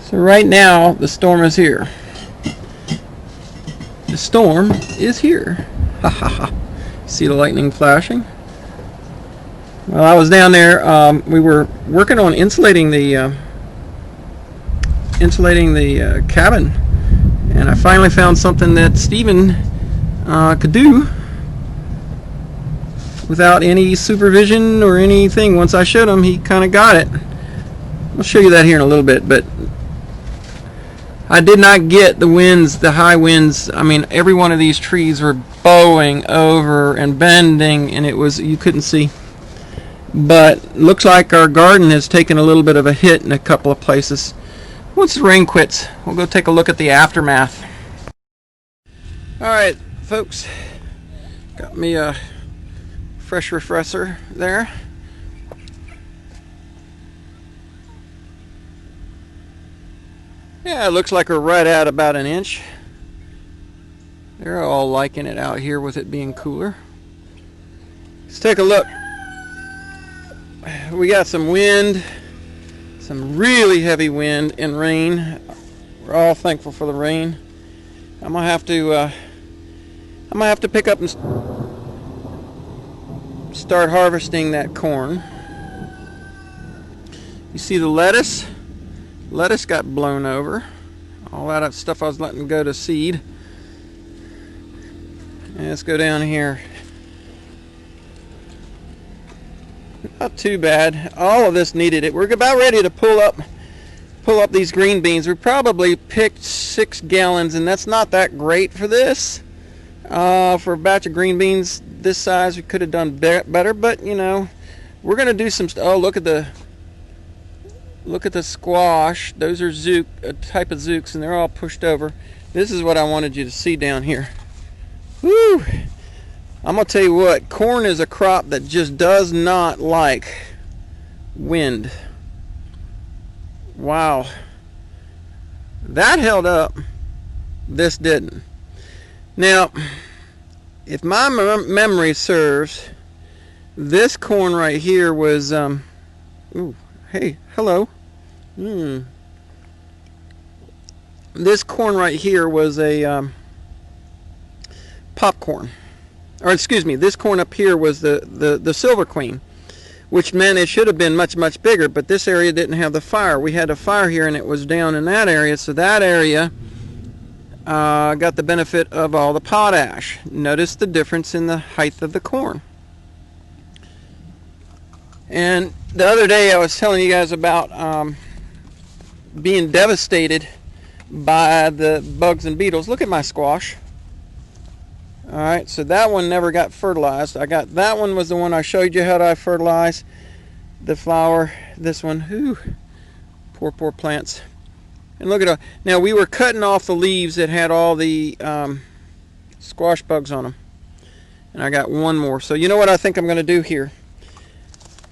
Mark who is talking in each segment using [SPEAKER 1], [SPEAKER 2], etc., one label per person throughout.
[SPEAKER 1] So right now the storm is here. The storm is here. Ha ha ha. See the lightning flashing? Well, I was down there. We were working on insulating the cabin, and I finally found something that Stephen could do without any supervision or anything. Once I showed him, he kind of got it. I'll show you that here in a little bit, but I did not get the winds, the high winds. I mean, every one of these trees were bowing over and bending, and it was, you couldn't see. But looks like our garden has taken a little bit of a hit in a couple of places. Once the rain quits, we'll go take a look at the aftermath. Alright, folks, got me a fresh refresher there. Yeah, it looks like we're right at about an inch. They're all liking it out here with it being cooler. Let's take a look. We got some wind, some really heavy wind and rain. We're all thankful for the rain. I'm gonna have to pick up and start harvesting that corn. You see the lettuce? Lettuce got blown over. All that stuff I was letting go to seed. And let's go down here. Not too bad. All of this needed it. We're about ready to pull up these green beans. We probably picked 6 gallons, and that's not that great for this. For a batch of green beans this size, we could have done better, but you know, we're gonna do some. Oh, look at the squash. Those are a type of zooks, and they're all pushed over. This is what I wanted you to see down here. Woo! I'm gonna tell you what, corn is a crop that just does not like wind. Wow. That held up. This didn't. Now, if my memory serves, this corn right here was ooh, hey, hello. This corn right here was a popcorn. Or excuse me, this corn up here was the Silver Queen, which meant it should have been much, much bigger, but this area didn't have the fire. We had a fire here, and it was down in that area, so that area got the benefit of all the potash. Notice the difference in the height of the corn. And the other day I was telling you guys about being devastated by the bugs and beetles. Look at my squash. Alright, so that one never got fertilized. That one was the one I showed you how I fertilize the flower. This one, whew, poor plants. And look at it. Now we were cutting off the leaves that had all the squash bugs on them. And I got one more. So you know what I think I'm going to do here?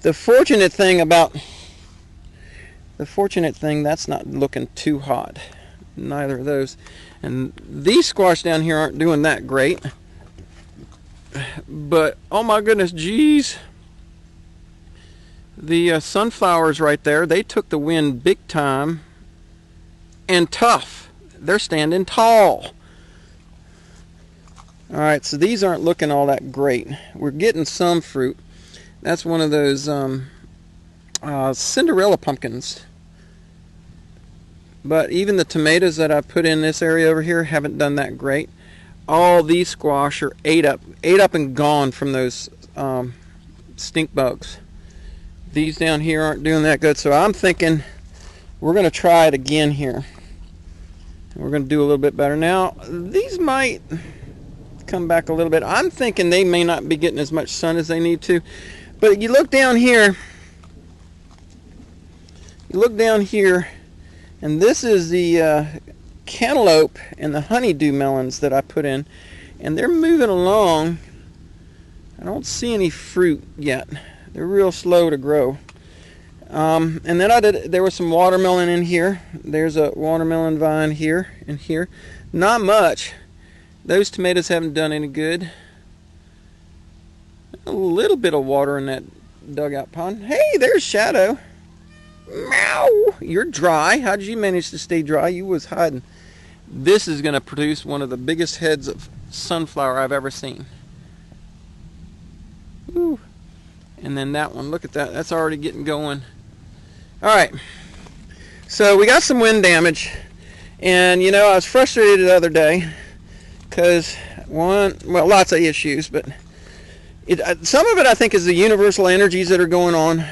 [SPEAKER 1] The fortunate thing, that's not looking too hot. Neither of those. And these squash down here aren't doing that great. But oh my goodness, geez, the sunflowers right there, they took the wind big time and tough. They're standing tall. Alright, so these aren't looking all that great. We're getting some fruit. That's one of those Cinderella pumpkins. But even the tomatoes that I put in this area over here haven't done that great. All these squash are ate up and gone from those stink bugs. These down here aren't doing that good, so I'm thinking we're going to try it again here. We're going to do a little bit better. Now, these might come back a little bit. I'm thinking they may not be getting as much sun as they need to. But you look down here, and this is the cantaloupe and the honeydew melons that I put in, and they're moving along. I don't see any fruit yet. They're real slow to grow. And then there was some watermelon in here. There's a watermelon vine here and here. Not much. Those tomatoes haven't done any good. A little bit of water in that dugout pond. Hey, there's Shadow. Meow. You're dry. How did you manage to stay dry? You was hiding. This is going to produce one of the biggest heads of sunflower I've ever seen. Ooh. And then that one, look at that. That's already getting going. All right. So we got some wind damage. And, you know, I was frustrated the other day because, lots of issues, but some of it I think is the universal energies that are going on.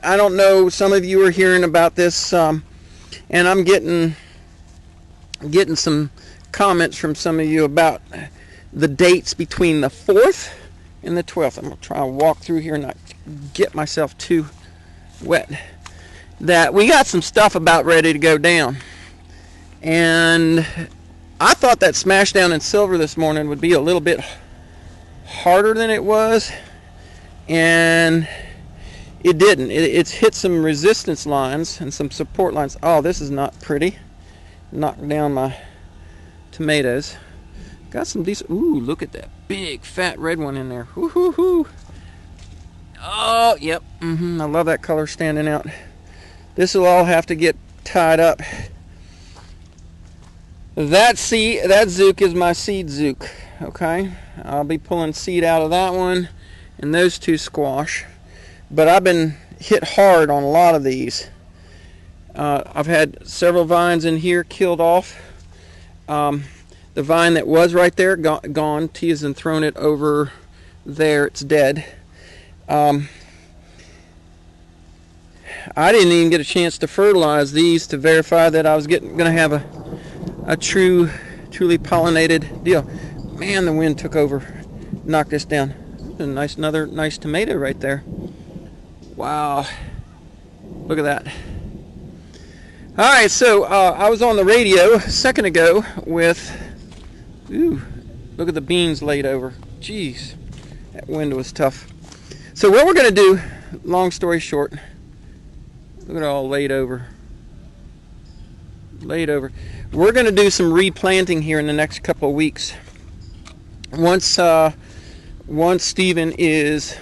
[SPEAKER 1] I don't know, some of you are hearing about this, and I'm getting some comments from some of you about the dates between the 4th and the 12th. I'm going to try and walk through here and not get myself too wet. That we got some stuff about ready to go down. And I thought that smash down in silver this morning would be a little bit harder than it was. And it didn't. It's hit some resistance lines and some support lines. Oh, this is not pretty. Knocked down my tomatoes. Got some decent. Ooh, look at that big fat red one in there. Hoo hoo hoo. Oh, yep. I love that color standing out. This will all have to get tied up. That zook is my seed zook. Okay, I'll be pulling seed out of that one and those two squash. But I've been hit hard on a lot of these. I've had several vines in here killed off. The vine that was right there, gone. T has thrown it over there. It's dead. I didn't even get a chance to fertilize these to verify that I was going to have a truly pollinated deal. Man, the wind took over, knocked this down. Another nice tomato right there. Wow, look at that. All right, so I was on the radio a second ago with, look at the beans laid over. Jeez, that wind was tough. So what we're going to do, long story short, look at it all laid over. We're going to do some replanting here in the next couple of weeks. Once Stephen is,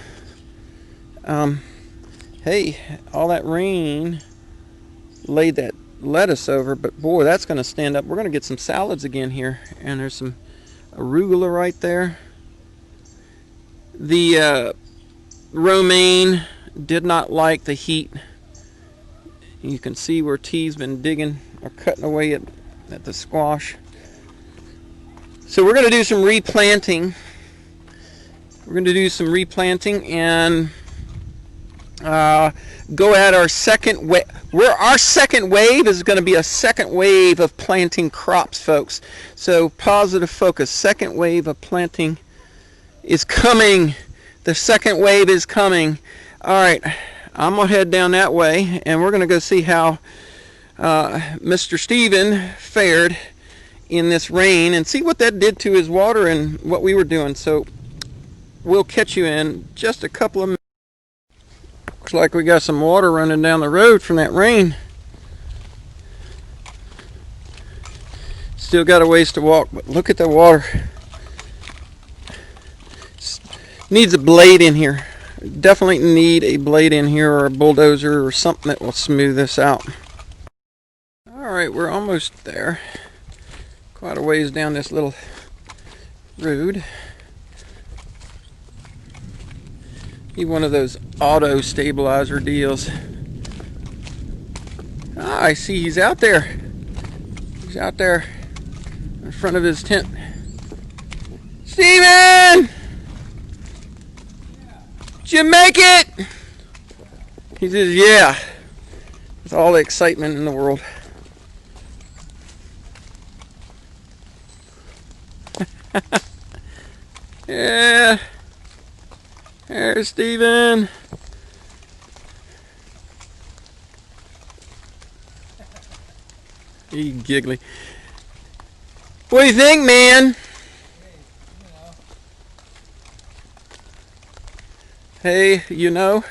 [SPEAKER 1] hey, all that rain laid that lettuce over, but boy, that's going to stand up. We're going to get some salads again here, and there's some arugula right there. The romaine did not like the heat. You can see where T's been digging or cutting away at the squash. So we're going to do some replanting. And go at our second wave. Our second wave is going to be a second wave of planting crops, folks. So positive focus. Second wave of planting is coming. The second wave is coming. All right, I'm going to head down that way, and we're going to go see how Mr. Stephen fared in this rain and see what that did to his water and what we were doing. So we'll catch you in just a couple of minutes. Looks like we got some water running down the road from that rain. Still got a ways to walk, but look at the water. Needs a blade in here. Definitely need a blade in here, or a bulldozer or something that will smooth this out. Alright, we're almost there. Quite a ways down this little road. Need one of those auto stabilizer deals. Ah, I see he's out there. He's out there in front of his tent. Steven! Did you make it? He says, yeah. With all the excitement in the world. Yeah. There's Steven. He giggly. What do you think, man? Hey, you know.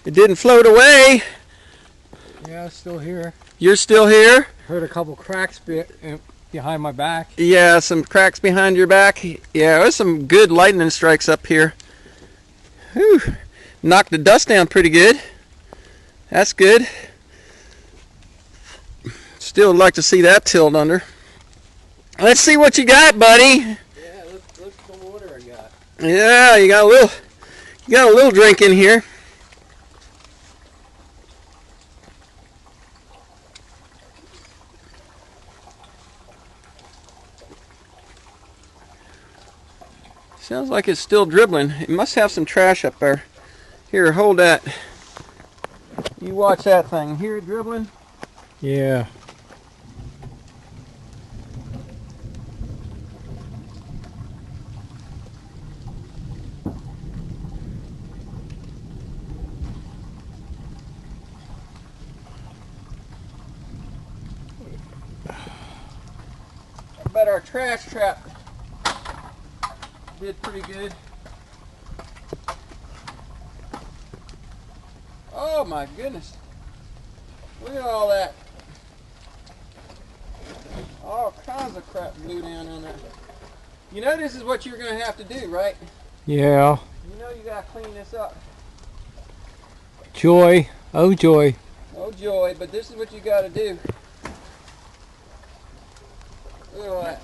[SPEAKER 1] It didn't float away.
[SPEAKER 2] Yeah, it's still here.
[SPEAKER 1] You're still here?
[SPEAKER 2] Heard a couple cracks behind my back.
[SPEAKER 1] Yeah, some cracks behind your back. Yeah, there's some good lightning strikes up here. Whew. Knocked the dust down pretty good. That's good. Still would like to see that tilled under. Let's see what you got, buddy.
[SPEAKER 2] Yeah, look at the water I got.
[SPEAKER 1] Yeah, you got a little drink in here. Sounds like it's still dribbling. It must have some trash up there. Here, hold that. You watch that thing. Hear it dribbling?
[SPEAKER 2] Yeah.
[SPEAKER 1] I bet our trash trap did pretty good. Oh my goodness. Look at all that. All kinds of crap blew down on that. You know this is what you're going to have to do, right?
[SPEAKER 2] Yeah.
[SPEAKER 1] You know you got to clean this up.
[SPEAKER 2] Joy. Oh, joy.
[SPEAKER 1] Oh joy, but this is what you got to do. Look at all that.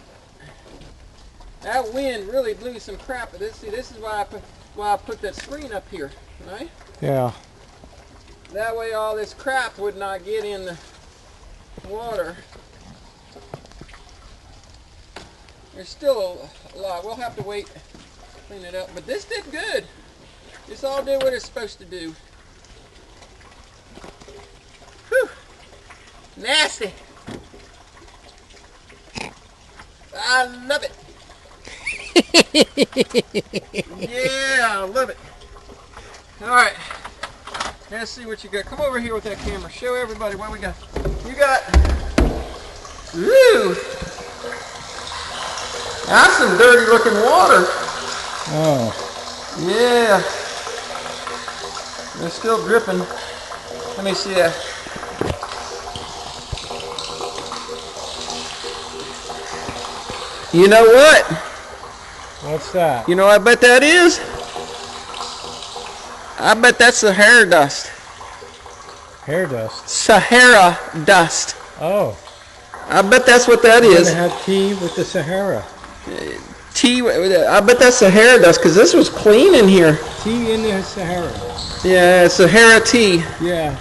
[SPEAKER 1] That wind really blew some crap. But this is why I put that screen up here, right?
[SPEAKER 2] Yeah.
[SPEAKER 1] That way all this crap would not get in the water. There's still a lot. We'll have to wait to clean it up. But this did good. This all did what it's supposed to do. Whew. Nasty. I love it. Yeah, I love it. All right. Let's see what you got. Come over here with that camera. Show everybody what we got. You got, ooh, that's some dirty looking water.
[SPEAKER 2] Oh.
[SPEAKER 1] Yeah. It's still dripping. Let me see that. You know what?
[SPEAKER 2] What's that?
[SPEAKER 1] You know what I bet that is? I bet that's Sahara dust.
[SPEAKER 2] Hair dust.
[SPEAKER 1] Sahara dust.
[SPEAKER 2] Oh.
[SPEAKER 1] I bet that's what that
[SPEAKER 2] We're
[SPEAKER 1] is.
[SPEAKER 2] gonna have tea with the Sahara.
[SPEAKER 1] I bet that's Sahara dust because this was clean in here.
[SPEAKER 2] Tea in the Sahara.
[SPEAKER 1] Yeah, Sahara tea.
[SPEAKER 2] Yeah.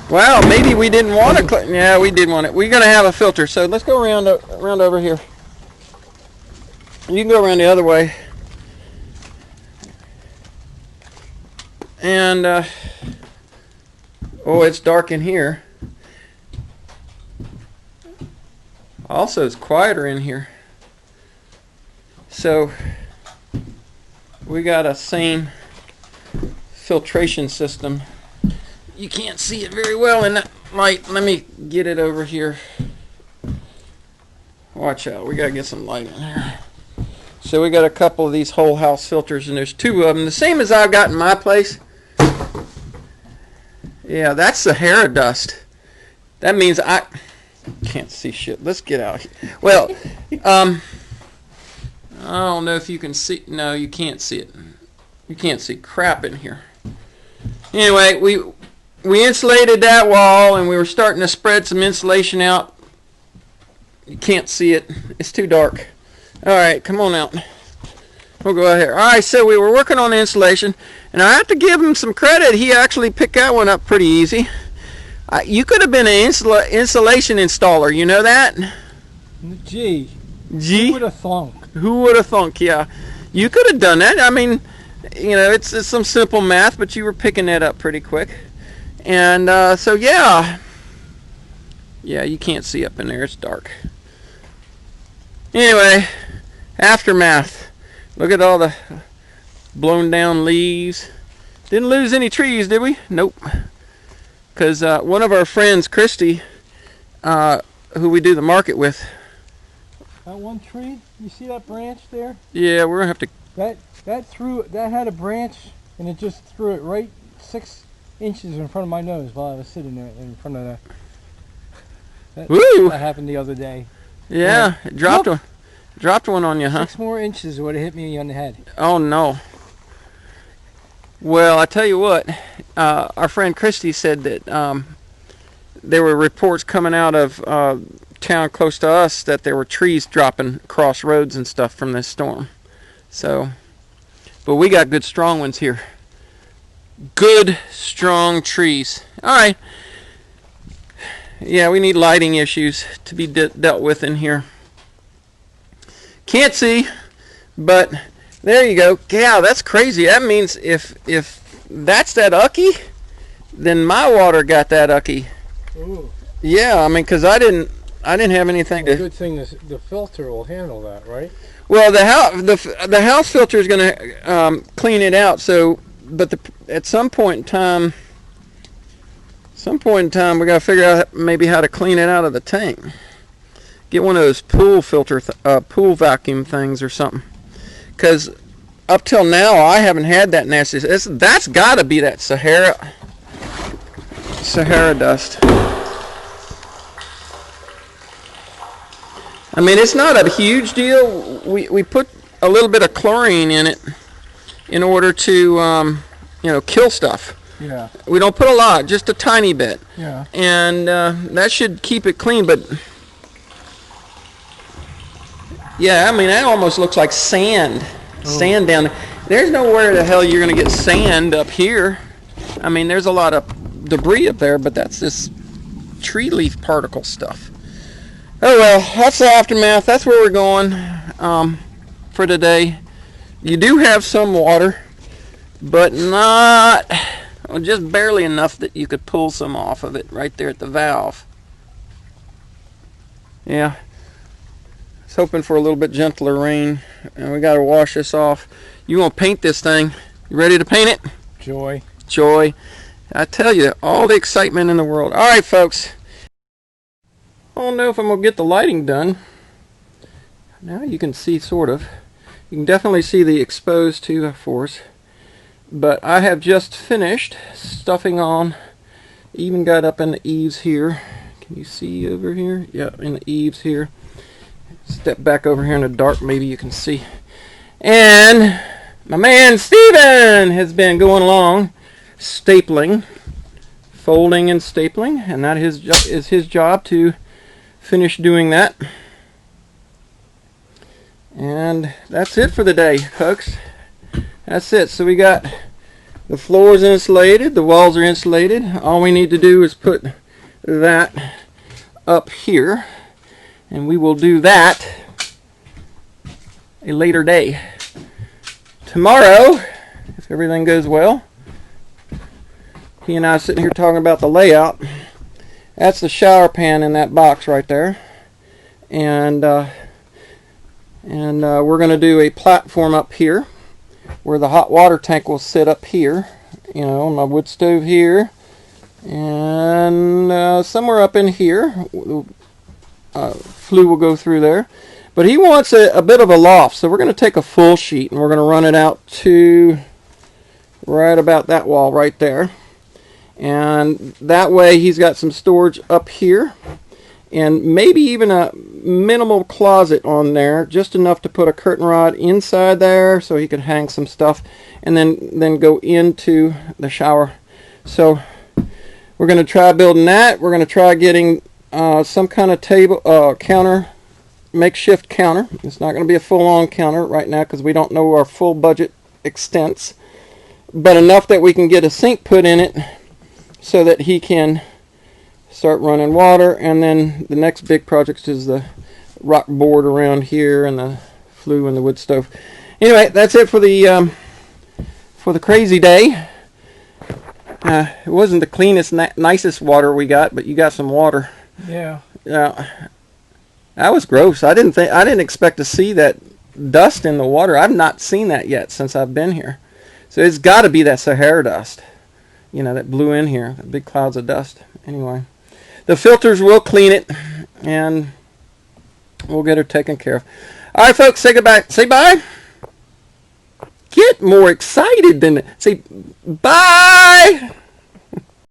[SPEAKER 1] Wow, maybe we didn't want to clean. Yeah, we did want it. We're gonna have a filter, so let's go around over here. You can go around the other way. And oh, it's dark in here. Also, it's quieter in here. So we got a same filtration system. You can't see it very well in that light. Let me get it over here. Watch out, we gotta get some light in here. So we got a couple of these whole house filters, and there's two of them, the same as I've got in my place. Yeah, that's Sahara dust. That means I can't see shit. Let's get out here. Well, I don't know if you can see. No, you can't see it. You can't see crap in here. Anyway, we insulated that wall, and we were starting to spread some insulation out. You can't see it. It's too dark. All right, come on out. We'll go out here. All right, so we were working on the insulation, and I have to give him some credit. He actually picked that one up pretty easy. You could have been an insulation installer. You know that?
[SPEAKER 2] Gee.
[SPEAKER 1] Gee?
[SPEAKER 2] Who would have thunk?
[SPEAKER 1] Who would have thunk? Yeah, you could have done that. I mean, you know, it's some simple math, but you were picking that up pretty quick. And so yeah, you can't see up in there. It's dark. Anyway, aftermath. Look at all the blown down leaves. Didn't lose any trees, did we? Nope. Because one of our friends, Christy, who we do the market with.
[SPEAKER 2] That one tree, you see that branch there?
[SPEAKER 1] Yeah, we're gonna have to.
[SPEAKER 2] That had a branch, and it just threw it right 6 inches in front of my nose while I was sitting there in front of that.
[SPEAKER 1] Woo!
[SPEAKER 2] That happened the other day.
[SPEAKER 1] Yeah, it dropped one on you, huh?
[SPEAKER 2] 6 more inches would have hit me on the head.
[SPEAKER 1] Oh no. Well, I tell you what, our friend Christy said that there were reports coming out of town close to us that there were trees dropping across roads and stuff from this storm. So, but we got good strong ones here. Good strong trees. All right. Yeah, we need lighting issues to be dealt with in here. Can't see, but there you go. Yeah, that's crazy. That means if that's that ucky, then my water got that ucky.
[SPEAKER 2] Ooh.
[SPEAKER 1] Yeah, I mean, because I didn't have anything to.
[SPEAKER 2] Good thing the filter will handle that, right?
[SPEAKER 1] Well, the house filter is going to clean it out. So, but at some point in time, we got to figure out maybe how to clean it out of the tank. Get one of those pool filter, pool vacuum things or something. Because up till now, I haven't had that nasty. That's got to be that Sahara dust. I mean, it's not a huge deal. We put a little bit of chlorine in it in order to kill stuff.
[SPEAKER 2] Yeah.
[SPEAKER 1] We don't put a lot, just a tiny bit.
[SPEAKER 2] Yeah.
[SPEAKER 1] And that should keep it clean. But yeah, I mean, that almost looks like sand. Sand down there. There's nowhere the hell you're going to get sand up here. I mean, there's a lot of debris up there, but that's this tree leaf particle stuff. Oh well, that's the aftermath. That's where we're going for today. You do have some water, but not, just barely enough that you could pull some off of it right there at the valve. Yeah. I was hoping for a little bit gentler rain, and we got to wash this off. You want to paint this thing? You ready to paint it?
[SPEAKER 2] Joy.
[SPEAKER 1] Joy. I tell you, all the excitement in the world. All right, folks. I don't know if I'm going to get the lighting done. Now you can see, sort of. You can definitely see the exposed 2x4s. But I have just finished stuffing on. Even got up in the eaves here. Can you see over here? Yeah, in the eaves here. Step back over here in the dark, maybe you can see. And my man Steven has been going along stapling, folding and stapling, and that is his job to finish doing that. And that's it for the day, folks. That's it. So we got the floors insulated, the walls are insulated. All we need to do is put that up here, and we will do that a later day. Tomorrow, if everything goes well, he and I are sitting here talking about the layout. That's the shower pan in that box right there, and we're going to do a platform up here where the hot water tank will sit up here. You know, my wood stove here, and somewhere up in here, flue will go through there. But he wants a bit of a loft, so we're going to take a full sheet and we're going to run it out to right about that wall right there. And that way he's got some storage up here, and maybe even a minimal closet on there, just enough to put a curtain rod inside there so he could hang some stuff, and then go into the shower. So we're going to try building that. We're going to try getting some kind of table, counter, makeshift counter. It's not going to be a full-on counter right now because we don't know our full budget extents, but enough that we can get a sink put in it so that he can start running water. And then the next big project is the rock board around here and the flue and the wood stove. Anyway, that's it for the crazy day. It wasn't the cleanest, nicest water we got, but you got some water.
[SPEAKER 2] Yeah.
[SPEAKER 1] Yeah. That was gross. I didn't expect to see that dust in the water. I've not seen that yet since I've been here. So it's got to be that Sahara dust, you know, that blew in here, the big clouds of dust. Anyway, the filters will clean it, and we'll get her taken care of. All right, folks, say goodbye. Say bye. Get more excited than say bye.